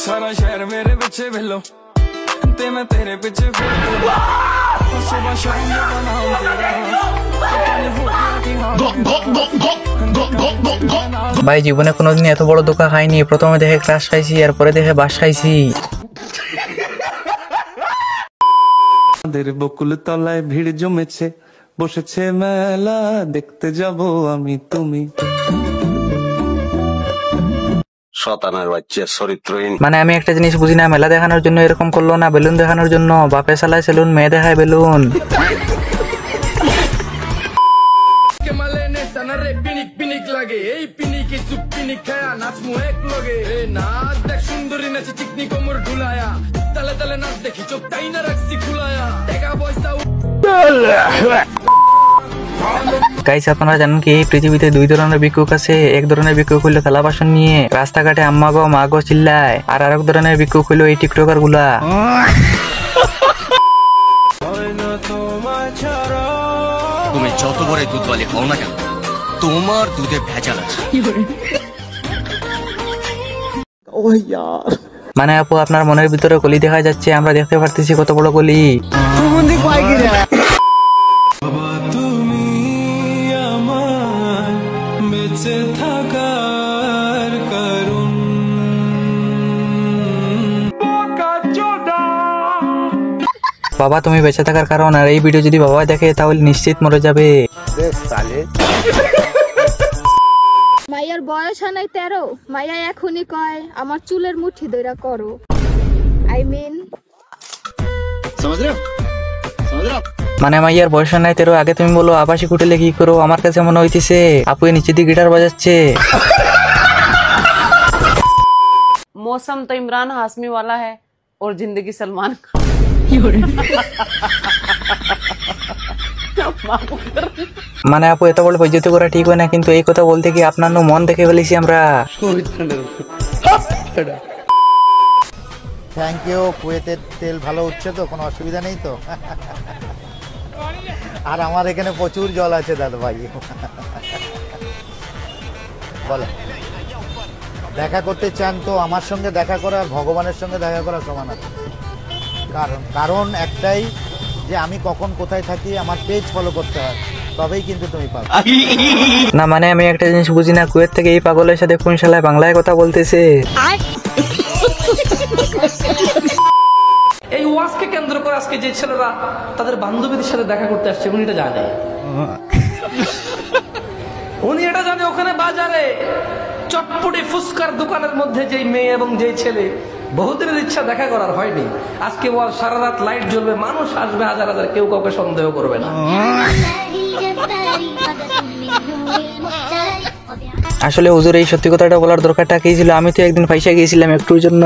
सारा शहर मेरे पीछे भेलो ते मैं तेरे पीछे फिरूंगा सुबह शाम ये बनाऊं तेरा पता नहीं हो गया कि हाँ ভাই জীবনে কোনোদিন এত বড় ধোঁকা খাইনি। প্রথমে দেখে ক্রাশ খাইছি, এরপরে দেখে বাস খাইছি। আমাদের বকুল তলায় ভিড় জমেছে, বসেছে মেলা, দেখতে যাব আমি তুমি। শতানার বাচ্চা চরিত্রহীন। মানে আমি একটা জিনিস বুঝি না, মেলা দেখানোর জন্য এরকম করলো না বেলুন দেখানোর জন্য? বাপে চালায় সেলুন, মেয়ে দেখায় বেলুন। লাগে এই পিনিকে চুপ পিনিক খায়া নাচমু এক লগে নাচ দেখ সুন্দরী নাচি চিকনি কোমর ঢুলায়া তালে তালে নাচ দেখি চোখ তাই না রাখছি খুলায়া টাকা পয়সা। গাইস আপনারা জানেন কি এই পৃথিবীতে দুই ধরনের ভিক্ষুক আছে? এক ধরনের ভিক্ষুক হইলো থালা বাসন নিয়ে রাস্তাঘাটে আম্মা গো মা গো চিল্লায়, আর আরেক ধরনের ভিক্ষুক হইলো এই টিকটকার গুলা। তুমি যত বড় দুধওয়ালি হও না কেন, তোমার দুধে ভেজাল আছে। মানে আপু আপনার মনের ভিতরে কলি দেখা যাচ্ছে, আমরা দেখতে পারতেছি কত বড় কলি। তুমি আমার বেঁচে থাকার কারণ। বাবা তুমি বেঁচে থাকার কারণ, আর এই ভিডিও যদি বাবা দেখে তাহলে নিশ্চিত মরে যাবে। মাইয়ার বয়স নাই 13, মাইয়া এখনই কয় আমার চুলের মুঠি ধইরা করো। আই মিন মানে মাইয়ার বয়স নাই 13, আগে তুমি বলো আবাসিক হোটেলে কি করো? আমার কাছে মনে হইতেছে আপু নিচে দিয়ে গিটার বাজাচ্ছে। मौसम तो इमरान हाशमी वाला है और जिंदगी सलमान মানে আপু এত বড় বেইজ্জতি করা ঠিক হয় না, কিন্তু এই কথা বলতে কি আপনার মন দেখে ফেলেছি আমরা। Thank you. কুয়েতের তেল ভালো উঠছে তো, কোনো অসুবিধা নেই তো? আর আমার এখানে প্রচুর জল আছে দাদা ভাই। বলো দেখা করতে চান তো আমার সঙ্গে দেখা করা আর ভগবানের সঙ্গে দেখা করা সমান আছে। কারণ একটাই যে আমি কখন কোথায় থাকি, আমার পেজ ফলো করতে হয়, তবেই কিন্তু তুমি পাবে। না মানে আমি একটা জিনিস বুঝি না, কুয়েত থেকে এই পাগলের সাথে কোন শালায় বাংলায় কথা বলতেছে। এই ওয়াজকে কেন্দ্র করে আজকে যে ছেলেরা তাদের বান্ধবীদের সাথে দেখা করতে আসছে, উনি এটা জানে। উনি এটা জানে ওখানে বাজারে চটপটি ফুচকার দোকানের মধ্যে যেই মেয়ে এবং যেই ছেলে বহুদিনের ইচ্ছা দেখা করার হয়নি, আজকে ওয়াজ সারা রাত লাইট জ্বলবে, মানুষ আসবে হাজার হাজার, কেউ কাউকে সন্দেহ করবে না। আসলে হুজুর এই সত্যি কথাটা বলার দরকারটা কি ছিল? আমি তো একদিন পয়সা গিয়েছিলাম একটুর জন্য।